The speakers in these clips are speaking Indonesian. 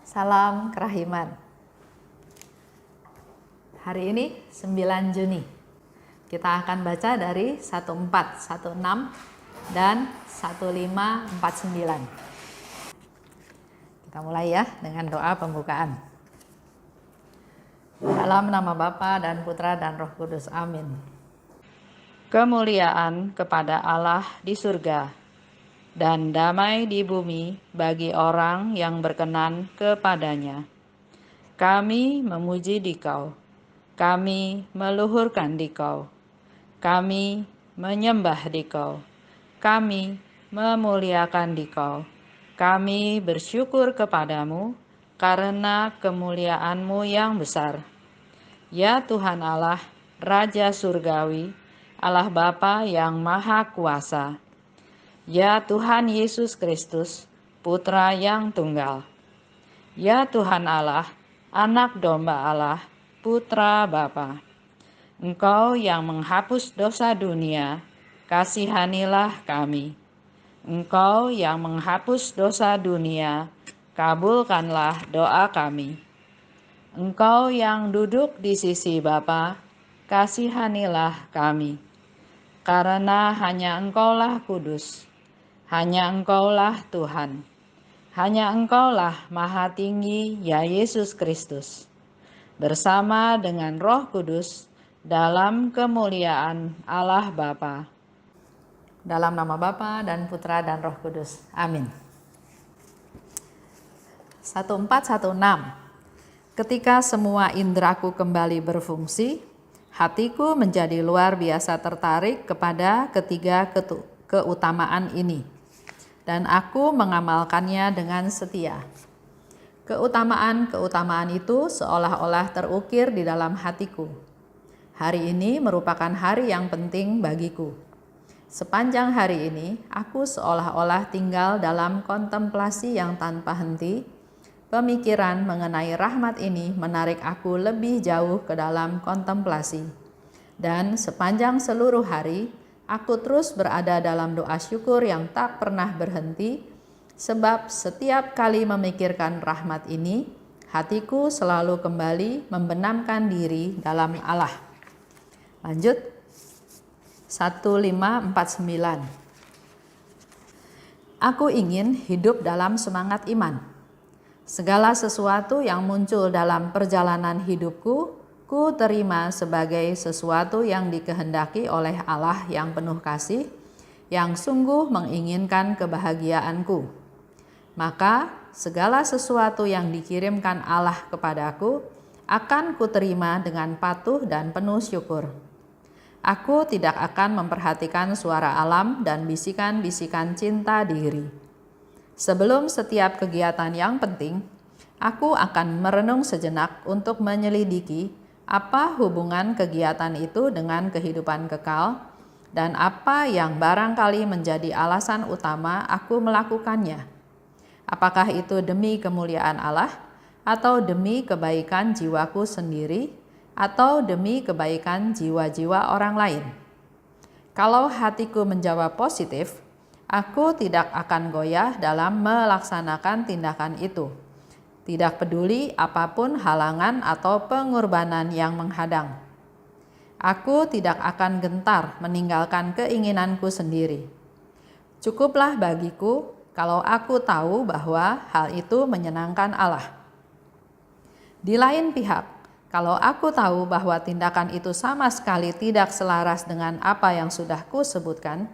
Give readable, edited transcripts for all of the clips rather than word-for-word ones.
Salam kerahiman. Hari ini 9 Juni. Kita akan baca dari 14, 16 dan 1549. Kita mulai ya dengan doa pembukaan. Dalam nama Bapa dan Putra dan Roh Kudus. Amin. Kemuliaan kepada Allah di surga dan damai di bumi bagi orang yang berkenan kepadanya. Kami memuji Dikau, kami meluhurkan Dikau, kami menyembah Dikau, kami memuliakan Dikau, kami bersyukur kepadamu karena kemuliaan-Mu yang besar. Ya Tuhan Allah, Raja Surgawi, Allah Bapa yang Maha Kuasa. Ya Tuhan Yesus Kristus, Putra yang Tunggal. Ya Tuhan Allah, Anak Domba Allah, Putra Bapa. Engkau yang menghapus dosa dunia, kasihanilah kami. Engkau yang menghapus dosa dunia, kabulkanlah doa kami. Engkau yang duduk di sisi Bapa, kasihanilah kami. Karena hanya Engkaulah kudus, hanya Engkaulah Tuhan, hanya Engkaulah Maha Tinggi, ya Yesus Kristus, bersama dengan Roh Kudus dalam kemuliaan Allah Bapa. Dalam nama Bapa dan Putra dan Roh Kudus. Amin. 1416. Ketika semua indraku kembali berfungsi, hatiku menjadi luar biasa tertarik kepada ketiga keutamaan ini, dan aku mengamalkannya dengan setia. Keutamaan-keutamaan itu seolah-olah terukir di dalam hatiku. Hari ini merupakan hari yang penting bagiku. Sepanjang hari ini, aku seolah-olah tinggal dalam kontemplasi yang tanpa henti. Pemikiran mengenai rahmat ini menarik aku lebih jauh ke dalam kontemplasi. Dan sepanjang seluruh hari, aku terus berada dalam doa syukur yang tak pernah berhenti, sebab setiap kali memikirkan rahmat ini, hatiku selalu kembali membenamkan diri dalam Allah. Lanjut, 1549. Aku ingin hidup dalam semangat iman. Segala sesuatu yang muncul dalam perjalanan hidupku, ku terima sebagai sesuatu yang dikehendaki oleh Allah yang penuh kasih, yang sungguh menginginkan kebahagiaanku. Maka segala sesuatu yang dikirimkan Allah kepadaku akan kuterima dengan patuh dan penuh syukur. Aku tidak akan memperhatikan suara alam dan bisikan-bisikan cinta diri. Sebelum setiap kegiatan yang penting, aku akan merenung sejenak untuk menyelidiki apa hubungan kegiatan itu dengan kehidupan kekal, dan apa yang barangkali menjadi alasan utama aku melakukannya. Apakah itu demi kemuliaan Allah, atau demi kebaikan jiwaku sendiri, atau demi kebaikan jiwa-jiwa orang lain? Kalau hatiku menjawab positif, aku tidak akan goyah dalam melaksanakan tindakan itu. Tidak peduli apapun halangan atau pengorbanan yang menghadang. Aku tidak akan gentar meninggalkan keinginanku sendiri. Cukuplah bagiku kalau aku tahu bahwa hal itu menyenangkan Allah. Di lain pihak, kalau aku tahu bahwa tindakan itu sama sekali tidak selaras dengan apa yang sudah kusebutkan,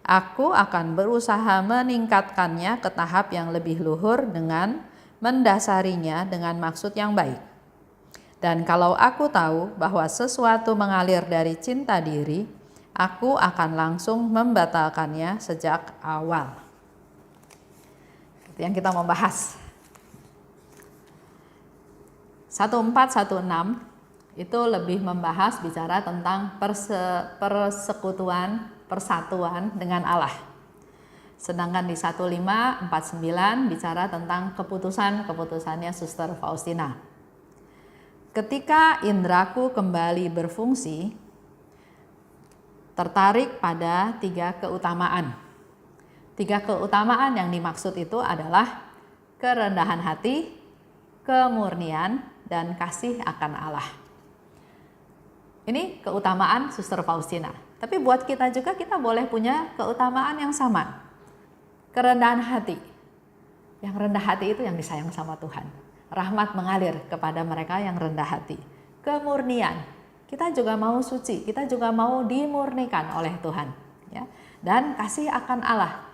aku akan berusaha meningkatkannya ke tahap yang lebih luhur dengan mendasarinya dengan maksud yang baik. Dan kalau aku tahu bahwa sesuatu mengalir dari cinta diri, aku akan langsung membatalkannya sejak awal. Itu yang kita mau bahas. 1416 itu lebih membahas bicara tentang persekutuan, persatuan dengan Allah. Sedangkan di 1549 bicara tentang keputusannya Suster Faustina. Ketika indraku kembali berfungsi, tertarik pada 3 keutamaan. 3 keutamaan yang dimaksud itu adalah kerendahan hati, kemurnian, dan kasih akan Allah. Ini keutamaan Suster Faustina. Tapi buat kita juga, kita boleh punya keutamaan yang sama. Kerendahan hati. Yang rendah hati itu yang disayang sama Tuhan. Rahmat mengalir kepada mereka yang rendah hati. Kemurnian. Kita juga mau suci, kita juga mau dimurnikan oleh Tuhan. Ya. Dan kasih akan Allah.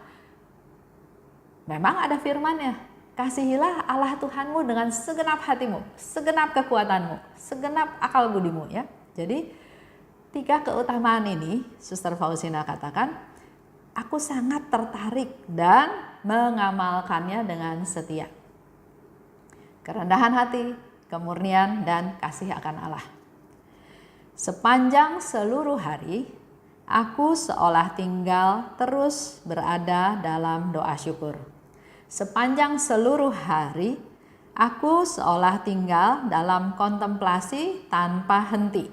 Memang ada firman-Nya. Kasihilah Allah Tuhanmu dengan segenap hatimu, segenap kekuatanmu, segenap akal budimu. Ya. Jadi 3 keutamaan ini, Suster Faustina katakan, aku sangat tertarik dan mengamalkannya dengan setia. Kerendahan hati, kemurnian, dan kasih akan Allah. Sepanjang seluruh hari, aku seolah tinggal terus berada dalam doa syukur. Sepanjang seluruh hari, aku seolah tinggal dalam kontemplasi tanpa henti.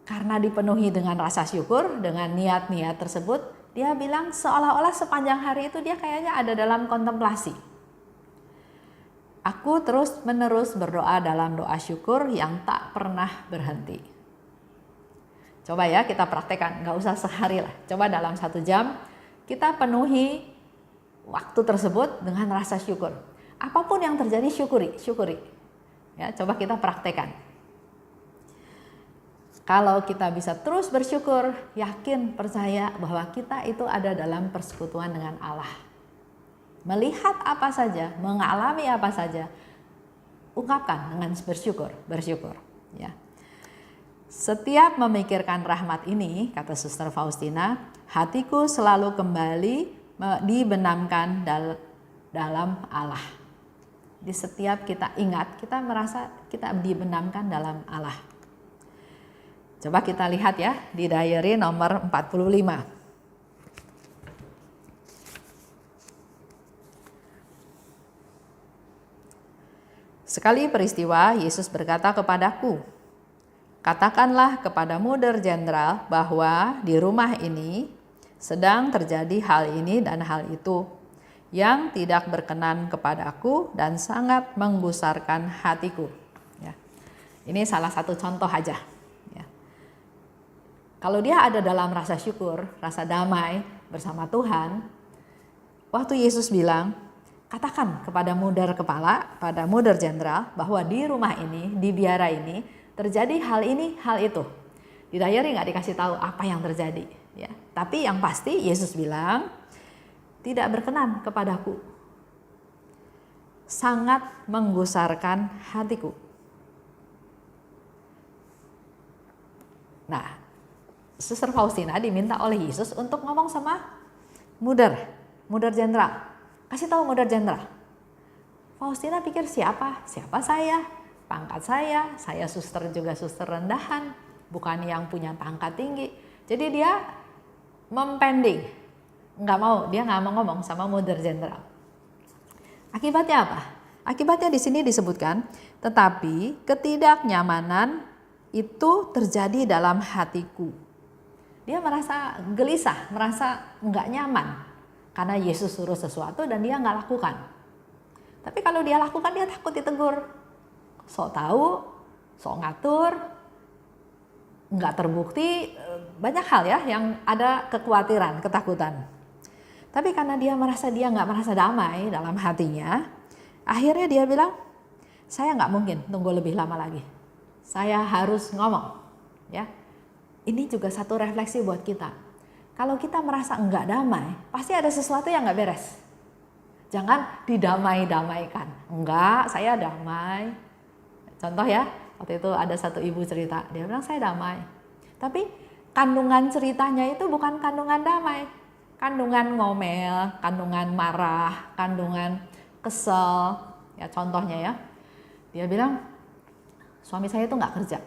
Karena dipenuhi dengan rasa syukur, dengan niat-niat tersebut, dia bilang seolah-olah sepanjang hari itu dia kayaknya ada dalam kontemplasi. Aku terus-menerus berdoa dalam doa syukur yang tak pernah berhenti. Coba ya kita praktekkan, nggak usah sehari lah. Coba dalam 1 jam kita penuhi waktu tersebut dengan rasa syukur. Apapun yang terjadi syukuri. Ya, coba kita praktekkan. Kalau kita bisa terus bersyukur, yakin, percaya bahwa kita itu ada dalam persekutuan dengan Allah. Melihat apa saja, mengalami apa saja, ungkapkan dengan bersyukur. Ya. Setiap memikirkan rahmat ini, kata Suster Faustina, hatiku selalu kembali dibenamkan dalam Allah. Di setiap kita ingat, kita merasa kita dibenamkan dalam Allah. Coba kita lihat ya di diary nomor 45. Sekali peristiwa, Yesus berkata kepadaku, katakanlah kepada Mother Jenderal bahwa di rumah ini sedang terjadi hal ini dan hal itu yang tidak berkenan kepadaku dan sangat menggusarkan hatiku. Ya. Ini salah satu contoh aja. Ya. Kalau dia ada dalam rasa syukur, rasa damai bersama Tuhan, waktu Yesus bilang, katakan kepada Mother Kepala, pada Mother Jenderal bahwa di rumah ini, di biara ini terjadi hal ini, hal itu. Di diary nggak dikasih tahu apa yang terjadi. Ya. Tapi yang pasti Yesus bilang, tidak berkenan kepadaku. Sangat menggusarkan hatiku. Nah, Suster Faustina diminta oleh Yesus untuk ngomong sama Mother Jenderal. Kasih tahu Mother Jenderal. Faustina pikir siapa saya? Pangkat saya suster juga suster rendahan, bukan yang punya pangkat tinggi. Jadi dia mempending, dia nggak mau ngomong sama Mother Jenderal. Akibatnya apa? Akibatnya di sini disebutkan, tetapi ketidaknyamanan itu terjadi dalam hatiku. Dia merasa gelisah, merasa nggak nyaman karena Yesus suruh sesuatu dan dia nggak lakukan. Tapi kalau dia lakukan, dia takut ditegur. Sok tahu, sok ngatur, nggak terbukti, banyak hal ya yang ada kekhawatiran, ketakutan. Tapi karena dia nggak merasa damai dalam hatinya, akhirnya dia bilang, saya nggak mungkin tunggu lebih lama lagi. Saya harus ngomong. Ya, ini juga satu refleksi buat kita. Kalau kita merasa nggak damai, pasti ada sesuatu yang nggak beres. Jangan didamai-damaikan. Enggak, saya damai. Contoh ya, waktu itu ada satu ibu cerita, dia bilang saya damai. Tapi kandungan ceritanya itu bukan kandungan damai. Kandungan ngomel, kandungan marah, kandungan kesel. Ya contohnya ya, dia bilang suami saya itu nggak kerja.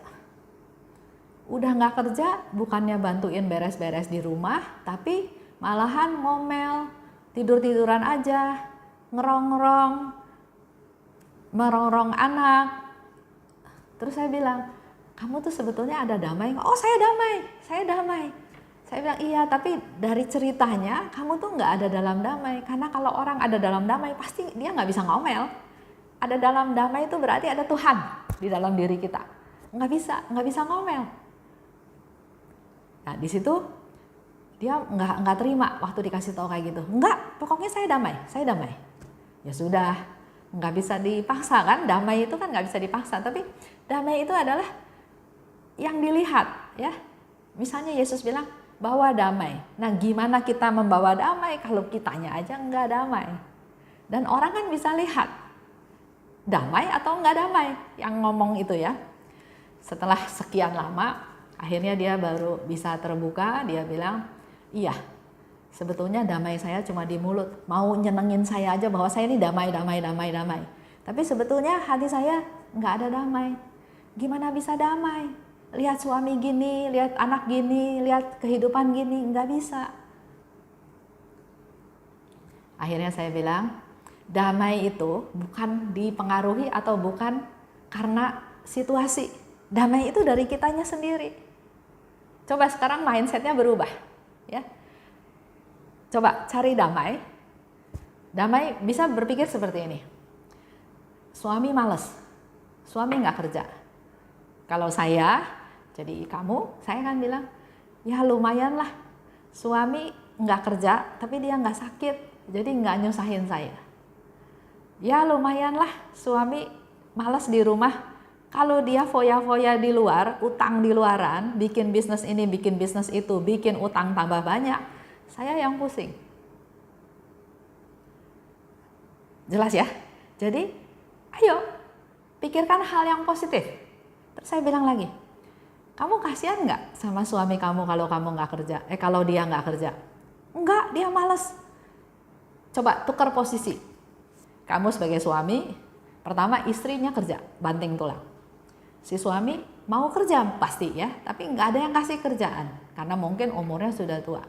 Udah nggak kerja, bukannya bantuin beres-beres di rumah, tapi malahan ngomel, tidur-tiduran aja, merongrong anak. Terus saya bilang, kamu tuh sebetulnya ada damai nggak? Oh saya damai. Saya bilang, iya, tapi dari ceritanya kamu tuh nggak ada dalam damai. Karena kalau orang ada dalam damai, pasti dia nggak bisa ngomel. Ada dalam damai itu berarti ada Tuhan di dalam diri kita. Nggak bisa ngomel. Nah, di situ dia nggak terima waktu dikasih tahu kayak gitu. Enggak, pokoknya saya damai. Ya sudah, nggak bisa dipaksa kan? Damai itu kan nggak bisa dipaksa. Tapi damai itu adalah yang dilihat, ya. Misalnya Yesus bilang, bawa damai. Nah, gimana kita membawa damai kalau kitanya aja nggak damai? Dan orang kan bisa lihat damai atau nggak damai yang ngomong itu, ya. Setelah sekian lama, akhirnya dia baru bisa terbuka. Dia bilang, iya, sebetulnya damai saya cuma di mulut. Mau nyenengin saya aja bahwa saya ini damai. Tapi sebetulnya hati saya nggak ada damai. Gimana bisa damai? Lihat suami gini, lihat anak gini, lihat kehidupan gini, nggak bisa. Akhirnya saya bilang, damai itu bukan dipengaruhi atau bukan karena situasi. Damai itu dari kitanya sendiri. Coba sekarang mindsetnya berubah, ya. Coba cari damai. Damai bisa berpikir seperti ini. Suami males, suami nggak kerja. Kalau saya jadi kamu, saya kan bilang, ya lumayan lah, suami nggak kerja tapi dia nggak sakit, jadi nggak nyusahin saya. Ya lumayan lah, suami malas di rumah, kalau dia foya-foya di luar, utang di luaran, bikin bisnis ini, bikin bisnis itu, bikin utang tambah banyak, saya yang pusing. Jelas ya? Jadi ayo pikirkan hal yang positif. Terus saya bilang lagi, kamu kasihan nggak sama suami kamu kalau kamu nggak kerja? Kalau dia nggak kerja? Enggak, dia malas. Coba tukar posisi. Kamu sebagai suami, pertama istrinya kerja, banting tulang. Si suami mau kerja pasti ya, tapi nggak ada yang kasih kerjaan karena mungkin umurnya sudah tua.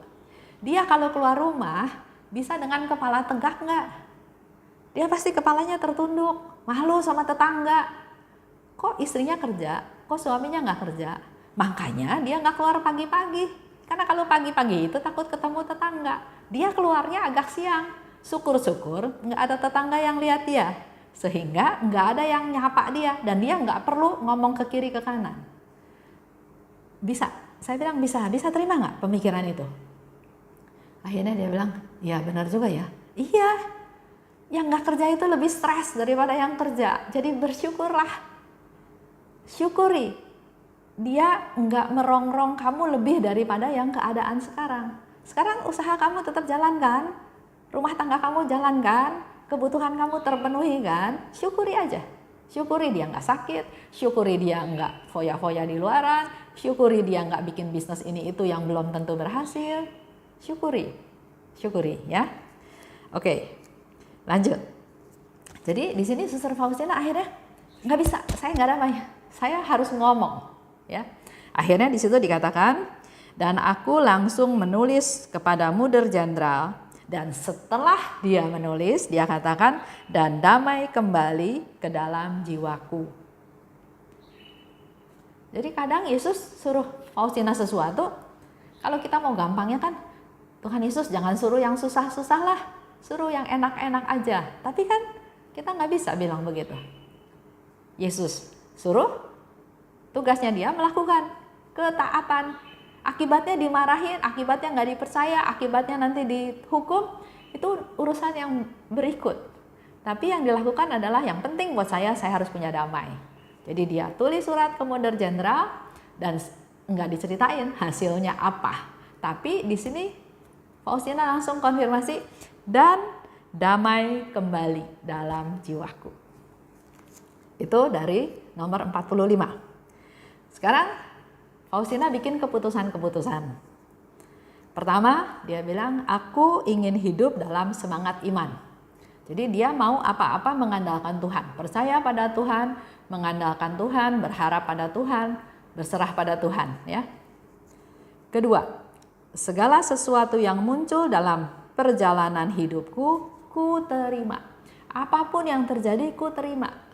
Dia kalau keluar rumah bisa dengan kepala tegak nggak? Dia pasti kepalanya tertunduk, malu sama tetangga. Kok istrinya kerja, kok suaminya nggak kerja? Makanya dia nggak keluar pagi-pagi. Karena kalau pagi-pagi itu takut ketemu tetangga. Dia keluarnya agak siang. Syukur-syukur nggak ada tetangga yang lihat dia. Sehingga nggak ada yang nyapa dia. Dan dia nggak perlu ngomong ke kiri ke kanan. Bisa, saya bilang bisa terima nggak pemikiran itu? Akhirnya dia bilang, ya benar juga ya. Iya, yang nggak kerja itu lebih stres daripada yang kerja. Jadi bersyukurlah. Syukuri. Dia nggak merongrong kamu lebih daripada yang keadaan sekarang. Sekarang usaha kamu tetap jalan kan? Rumah tangga kamu jalan kan? Kebutuhan kamu terpenuhi kan? Syukuri aja. Syukuri dia nggak sakit, syukuri dia nggak foya-foya di luaran, syukuri dia nggak bikin bisnis ini itu yang belum tentu berhasil. Syukuri ya. Oke, lanjut. Jadi di sini Suster Faustina akhirnya nggak bisa, saya nggak damai, saya harus ngomong. Ya, akhirnya di situ dikatakan, dan aku langsung menulis kepada Muder Jenderal, dan setelah dia menulis, dia katakan, dan damai kembali ke dalam jiwaku. Jadi kadang Yesus suruh Faustina sesuatu, kalau kita mau gampangnya kan, Tuhan Yesus jangan suruh yang susah-susah lah, suruh yang enak-enak aja. Tapi kan kita nggak bisa bilang begitu. Yesus suruh, tugasnya dia melakukan ketaatan. Akibatnya dimarahin, akibatnya nggak dipercaya, akibatnya nanti dihukum, itu urusan yang berikut. Tapi yang dilakukan adalah yang penting buat saya harus punya damai. Jadi dia tulis surat ke Muder Jenderal dan nggak diceritain hasilnya apa. Tapi di sini Faustina langsung konfirmasi, dan damai kembali dalam jiwaku. Itu dari nomor 45. Sekarang Faustina bikin keputusan-keputusan. Pertama, dia bilang, aku ingin hidup dalam semangat iman. Jadi dia mau apa-apa mengandalkan Tuhan, percaya pada Tuhan, mengandalkan Tuhan, berharap pada Tuhan, berserah pada Tuhan, ya. Kedua, segala sesuatu yang muncul dalam perjalanan hidupku, ku terima. Apapun yang terjadi, ku terima.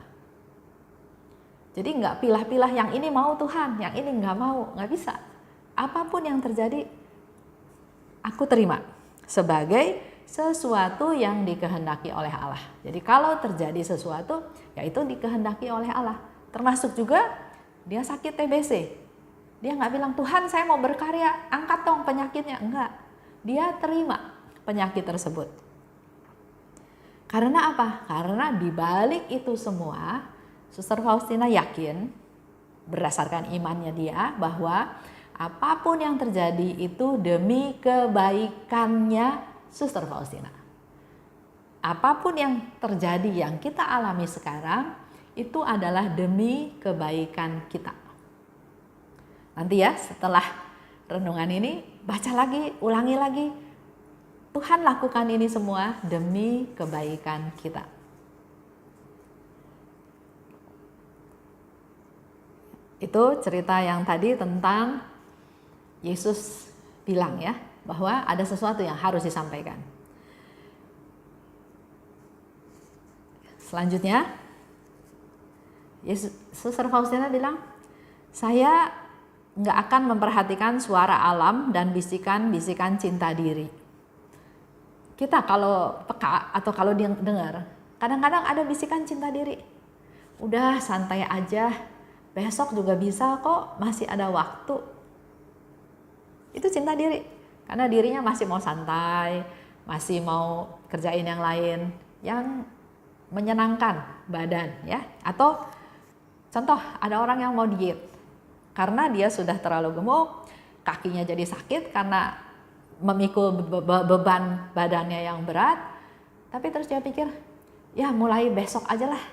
Jadi nggak pilah-pilah yang ini mau Tuhan, yang ini nggak mau, nggak bisa. Apapun yang terjadi, aku terima sebagai sesuatu yang dikehendaki oleh Allah. Jadi kalau terjadi sesuatu, ya itu dikehendaki oleh Allah. Termasuk juga dia sakit TBC. Dia nggak bilang, Tuhan saya mau berkarya, angkat dong penyakitnya. Enggak, dia terima penyakit tersebut. Karena apa? Karena dibalik itu semua, Suster Faustina yakin berdasarkan imannya dia bahwa apapun yang terjadi itu demi kebaikannya Suster Faustina. Apapun yang terjadi yang kita alami sekarang itu adalah demi kebaikan kita. Nanti ya setelah renungan ini baca lagi, ulangi lagi. Tuhan lakukan ini semua demi kebaikan kita. Itu cerita yang tadi tentang Yesus bilang ya, bahwa ada sesuatu yang harus disampaikan. Selanjutnya, Suster Faustina bilang, saya nggak akan memperhatikan suara alam dan bisikan-bisikan cinta diri. Kita kalau peka atau kalau dengar, kadang-kadang ada bisikan cinta diri. Udah santai aja, besok juga bisa kok, masih ada waktu. Itu cinta diri, karena dirinya masih mau santai, masih mau kerjain yang lain, yang menyenangkan badan ya. Atau contoh, ada orang yang mau diet, karena dia sudah terlalu gemuk, kakinya jadi sakit karena memikul beban badannya yang berat, tapi terus dia pikir, ya mulai besok aja lah,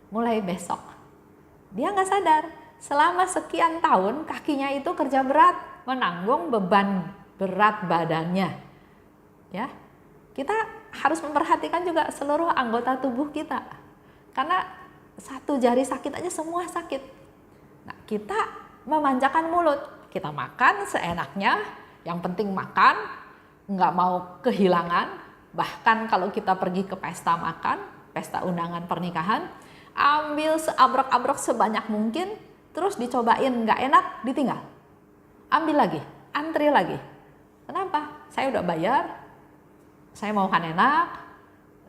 mulai besok. Dia nggak sadar, selama sekian tahun kakinya itu kerja berat, menanggung beban berat badannya. Ya, kita harus memperhatikan juga seluruh anggota tubuh kita, karena satu jari sakit aja semua sakit. Nah, kita memanjakan mulut, kita makan seenaknya, yang penting makan, nggak mau kehilangan. Bahkan kalau kita pergi ke pesta makan, pesta undangan pernikahan, ambil seabrok-abrok sebanyak mungkin, terus dicobain nggak enak, ditinggal. Ambil lagi, antri lagi. Kenapa? Saya udah bayar, saya mau makan enak,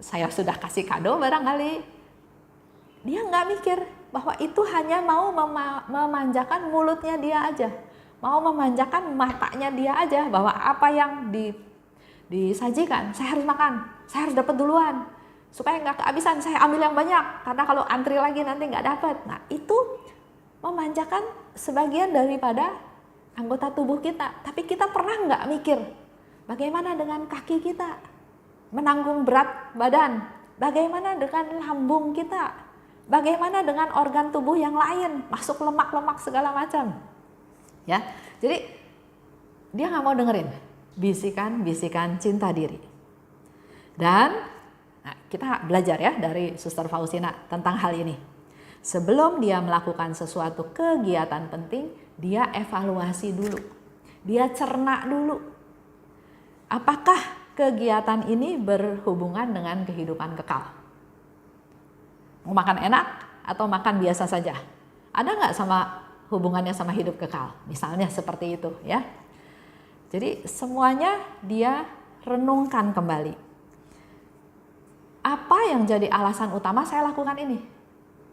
saya sudah kasih kado barangkali. Dia nggak mikir bahwa itu hanya mau memanjakan mulutnya dia aja, mau memanjakan matanya dia aja, bahwa apa yang disajikan, saya harus makan, saya harus dapat duluan, supaya nggak kehabisan, saya ambil yang banyak, karena kalau antri lagi nanti nggak dapat. Nah, itu memanjakan sebagian daripada anggota tubuh kita. Tapi kita pernah nggak mikir, bagaimana dengan kaki kita menanggung berat badan, bagaimana dengan lambung kita, bagaimana dengan organ tubuh yang lain, masuk lemak-lemak segala macam. Ya, jadi dia nggak mau dengerin bisikan-bisikan cinta diri. Dan nah, kita belajar ya dari Suster Faustina tentang hal ini. Sebelum dia melakukan sesuatu kegiatan penting, dia evaluasi dulu, dia cerna dulu. Apakah kegiatan ini berhubungan dengan kehidupan kekal? Mau makan enak atau makan biasa saja? Ada nggak sama hubungannya sama hidup kekal, misalnya seperti itu ya. Jadi semuanya dia renungkan kembali. Apa yang jadi alasan utama saya lakukan ini?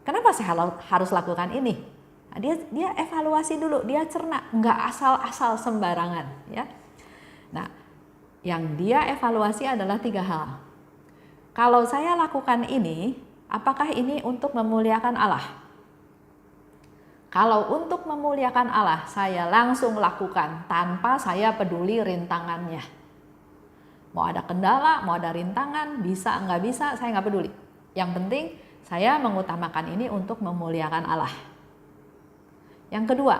Kenapa saya harus lakukan ini? Nah, dia evaluasi dulu, dia cerna, nggak asal-asal sembarangan ya. Nah, yang dia evaluasi adalah 3 hal. Kalau saya lakukan ini, apakah ini untuk memuliakan Allah? Kalau untuk memuliakan Allah, saya langsung lakukan tanpa saya peduli rintangannya. Mau ada kendala, mau ada rintangan, bisa nggak bisa, saya nggak peduli. Yang penting saya mengutamakan ini untuk memuliakan Allah. Yang kedua,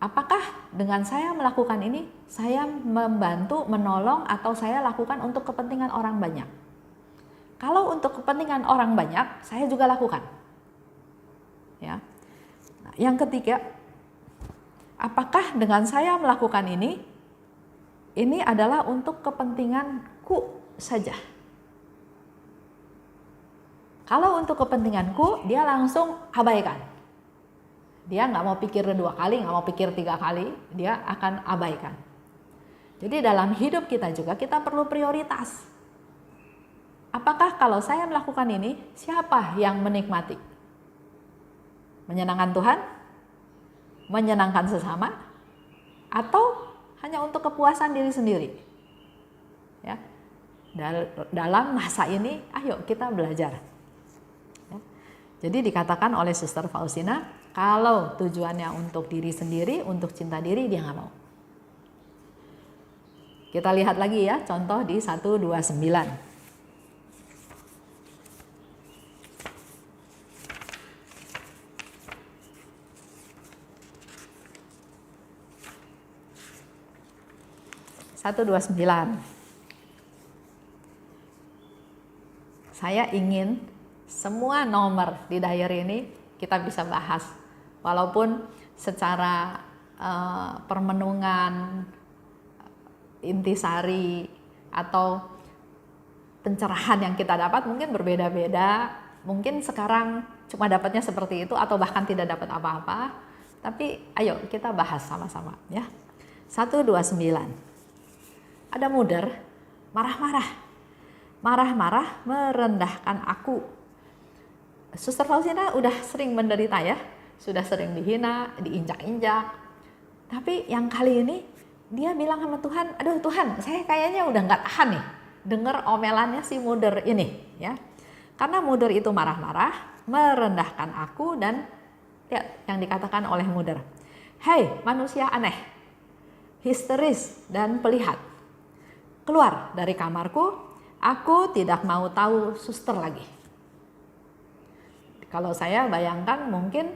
apakah dengan saya melakukan ini, saya membantu, menolong, atau saya lakukan untuk kepentingan orang banyak? Kalau untuk kepentingan orang banyak, saya juga lakukan. Ya. Yang ketiga, apakah dengan saya melakukan ini adalah untuk kepentinganku saja? Kalau untuk kepentinganku, dia langsung abaikan. Dia nggak mau pikir 2 kali, nggak mau pikir 3 kali, dia akan abaikan. Jadi dalam hidup kita juga kita perlu prioritas. Apakah kalau saya melakukan ini, siapa yang menikmati? Menyenangkan Tuhan? Menyenangkan sesama? Atau hanya untuk kepuasan diri sendiri? Ya. Dalam masa ini, ayo kita belajar. Ya. Jadi dikatakan oleh Suster Faustina, kalau tujuannya untuk diri sendiri, untuk cinta diri, dia nggak mau. Kita lihat lagi ya, contoh di 129. Saya ingin semua nomor di diary ini kita bisa bahas, walaupun secara permenungan, intisari atau pencerahan yang kita dapat mungkin berbeda-beda. Mungkin sekarang cuma dapatnya seperti itu atau bahkan tidak dapat apa-apa. Tapi ayo kita bahas sama-sama ya. 129. Ada Muder marah-marah. Marah-marah merendahkan aku. Suster Faustina udah sering menderita ya. Sudah sering dihina, diinjak-injak. Tapi yang kali ini dia bilang sama Tuhan, aduh Tuhan, saya kayaknya udah nggak tahan nih dengar omelannya si Muder ini, ya. Karena Muder itu marah-marah, merendahkan aku dan lihat yang dikatakan oleh Muder. Hei manusia aneh, histeris dan pelihat, keluar dari kamarku, aku tidak mau tahu suster lagi. Kalau saya bayangkan mungkin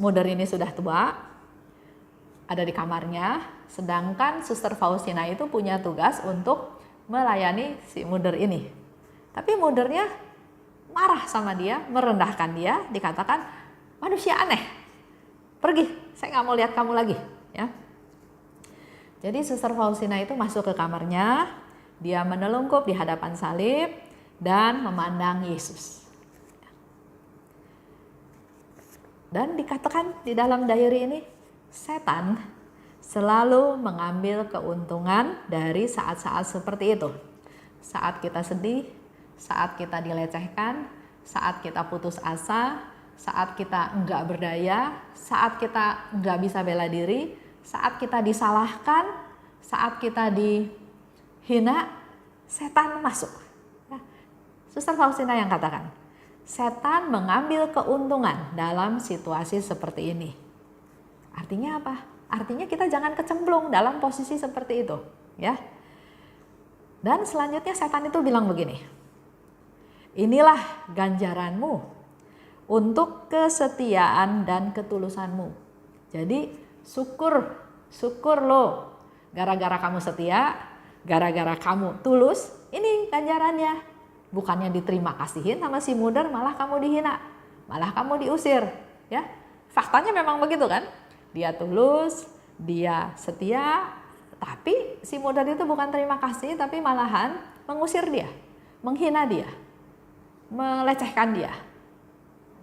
Muder ini sudah tua, ada di kamarnya, sedangkan Suster Faustina itu punya tugas untuk melayani si Muder ini. Tapi Mudernya marah sama dia, merendahkan dia, dikatakan manusia aneh, pergi, saya nggak mau lihat kamu lagi. Ya. Jadi Suster Faustina itu masuk ke kamarnya, dia menelungkup di hadapan salib dan memandang Yesus. Dan dikatakan di dalam diary ini, setan selalu mengambil keuntungan dari saat-saat seperti itu. Saat kita sedih, saat kita dilecehkan, saat kita putus asa, saat kita enggak berdaya, saat kita enggak bisa bela diri, saat kita disalahkan, saat kita dihina, setan masuk. Suster Faustina yang katakan, setan mengambil keuntungan dalam situasi seperti ini. Artinya apa? Artinya kita jangan kecemplung dalam posisi seperti itu, ya. Dan selanjutnya setan itu bilang begini, inilah ganjaranmu untuk kesetiaan dan ketulusanmu. Jadi syukur lo, gara-gara kamu setia, gara-gara kamu tulus, ini ganjarannya. Bukannya diterima kasihin sama si Muder, malah kamu dihina, malah kamu diusir, ya. Faktanya memang begitu kan? Dia tulus, dia setia, tapi si Muder itu bukan terima kasih, tapi malahan mengusir dia, menghina dia, melecehkan dia.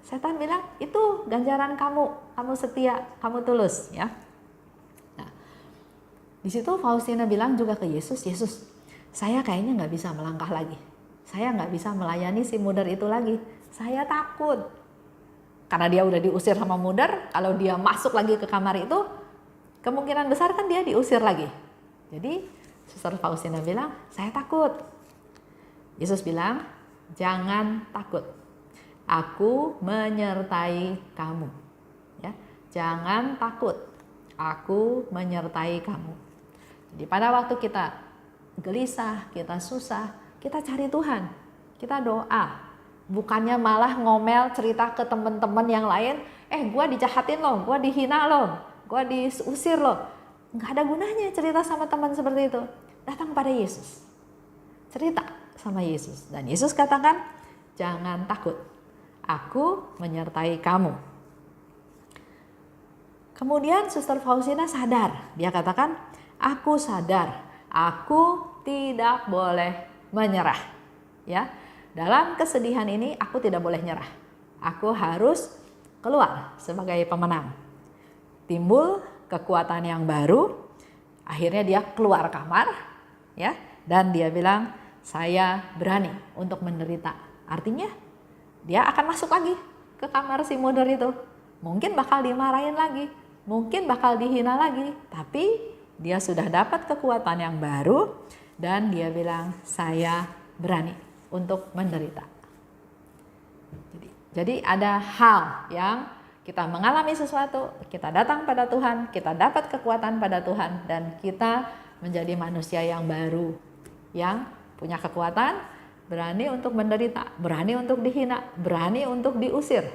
Setan bilang, itu ganjaran kamu setia, kamu tulus, ya. Nah, di situ Faustina bilang juga ke Yesus, Yesus, saya kayaknya nggak bisa melangkah lagi. Saya nggak bisa melayani si Muder itu lagi. Saya takut. Karena dia udah diusir sama Muder, kalau dia masuk lagi ke kamar itu, kemungkinan besar kan dia diusir lagi. Jadi Suster Faustina bilang, saya takut. Yesus bilang, jangan takut. Aku menyertai kamu. Ya, jangan takut. Aku menyertai kamu. Jadi pada waktu kita gelisah, kita susah, kita cari Tuhan, kita doa, bukannya malah ngomel cerita ke teman-teman yang lain, gue dijahatin loh, gue dihina loh, gue diusir loh. Nggak ada gunanya cerita sama teman seperti itu. Datang pada Yesus, cerita sama Yesus, dan Yesus katakan, jangan takut, aku menyertai kamu. Kemudian Suster Faustina sadar, dia katakan, aku sadar, aku tidak boleh menyerah, ya. Dalam kesedihan ini aku tidak boleh nyerah. Aku harus keluar sebagai pemenang. Timbul kekuatan yang baru, Akhirnya dia keluar kamar, ya, dan dia bilang, saya berani untuk menderita. Artinya dia akan masuk lagi ke kamar si mundur itu. Mungkin bakal dimarahin lagi, mungkin bakal dihina lagi, tapi dia sudah dapat kekuatan yang baru dan dia bilang, saya berani untuk menderita. Jadi ada hal yang kita mengalami sesuatu, kita datang pada Tuhan, kita dapat kekuatan pada Tuhan, dan kita menjadi manusia yang baru, yang punya kekuatan, berani untuk menderita, berani untuk dihina, berani untuk diusir.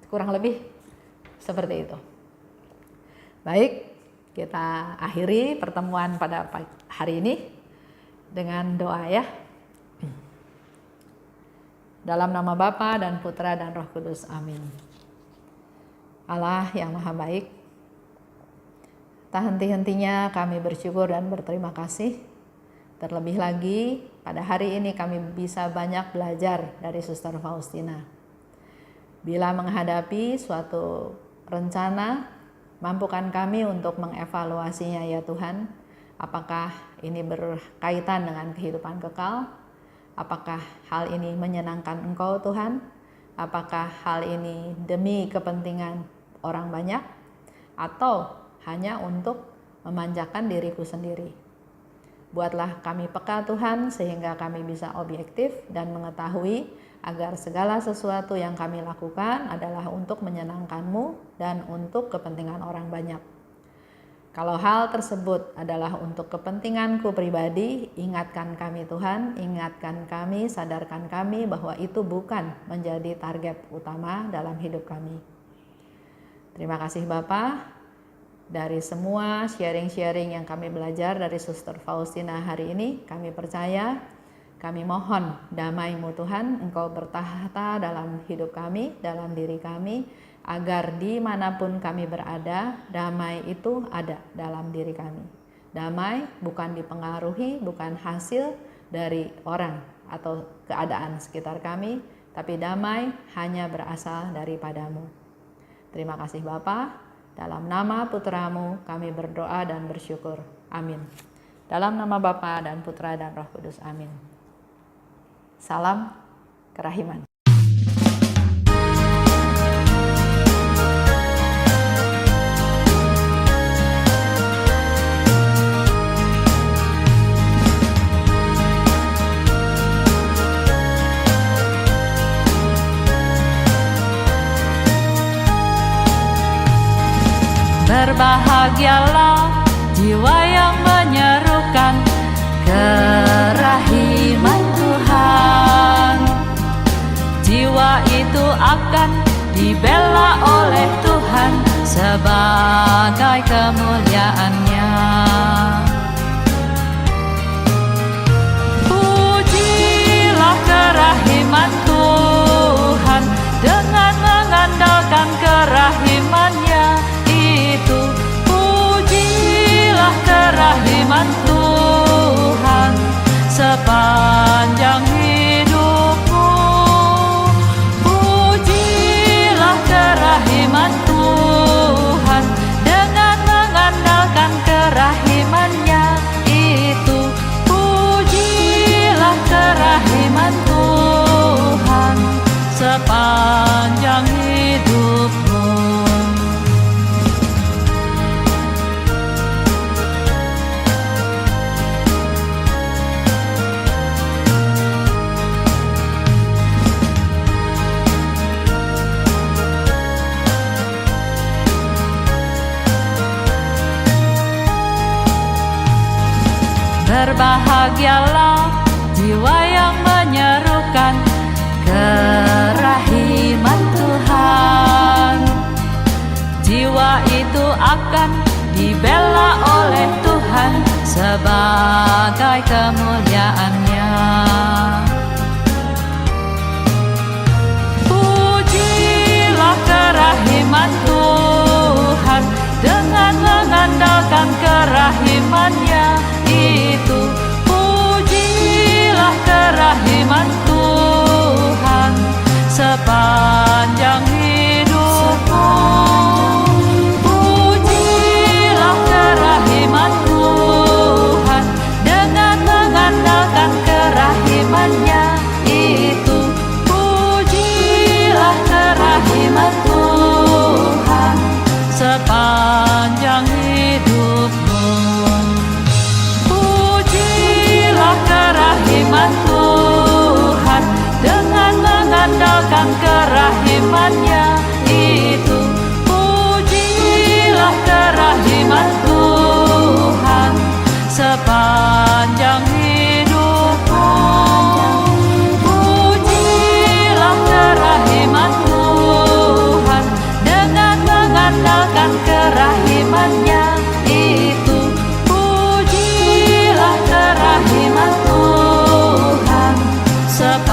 Kurang lebih seperti itu. Baik, kita akhiri pertemuan pada hari ini dengan doa ya. Dalam nama Bapa dan Putra dan Roh Kudus, amin. Allah yang maha baik, tak henti-hentinya kami bersyukur dan berterima kasih. Terlebih lagi pada hari ini kami bisa banyak belajar dari Suster Faustina. Bila menghadapi suatu rencana, mampukan kami untuk mengevaluasinya ya Tuhan. Apakah ini berkaitan dengan kehidupan kekal? Apakah hal ini menyenangkan Engkau Tuhan? Apakah hal ini demi kepentingan orang banyak? Atau hanya untuk memanjakan diriku sendiri? Buatlah kami peka Tuhan sehingga kami bisa objektif dan mengetahui agar segala sesuatu yang kami lakukan adalah untuk menyenangkan-Mu dan untuk kepentingan orang banyak. Kalau hal tersebut adalah untuk kepentinganku pribadi, ingatkan kami Tuhan, ingatkan kami, sadarkan kami bahwa itu bukan menjadi target utama dalam hidup kami. Terima kasih Bapa. Dari semua sharing-sharing yang kami belajar dari Suster Faustina hari ini, kami percaya, kami mohon damai-Mu Tuhan, Engkau bertahta dalam hidup kami, dalam diri kami, agar dimanapun kami berada, damai itu ada dalam diri kami. Damai bukan dipengaruhi, bukan hasil dari orang atau keadaan sekitar kami, tapi damai hanya berasal daripada-Mu. Terima kasih Bapa. Dalam nama Putra-Mu kami berdoa dan bersyukur. Amin. Dalam nama Bapa dan Putra dan Roh Kudus. Amin. Salam kerahiman. Berbahagialah jiwa yang menyerukan kerahiman Tuhan. Jiwa itu akan dibela oleh Tuhan sebagai kemuliaan-Nya. Pujilah kerahiman Tuhan dengan mengandalkan kerahiman-Nya. Pujilah kerahiman Tuhan sepanjang hidupmu. Pujilah kerahiman Tuhan dengan mengandalkan kerahiman-Nya itu. Pujilah kerahiman Tuhan sepanjang hidupmu. Berbahagialah jiwa yang menyerukan kerahiman Tuhan. Jiwa itu akan dibela oleh Tuhan sebagai kemuliaan-Nya. Pujilah kerahiman Tuhan dengan mengandalkan kerahiman-Nya itu. Pujilah kerahiman Tuhan sepanjang hidupmu. Pujilah kerahiman Tuhan sepadan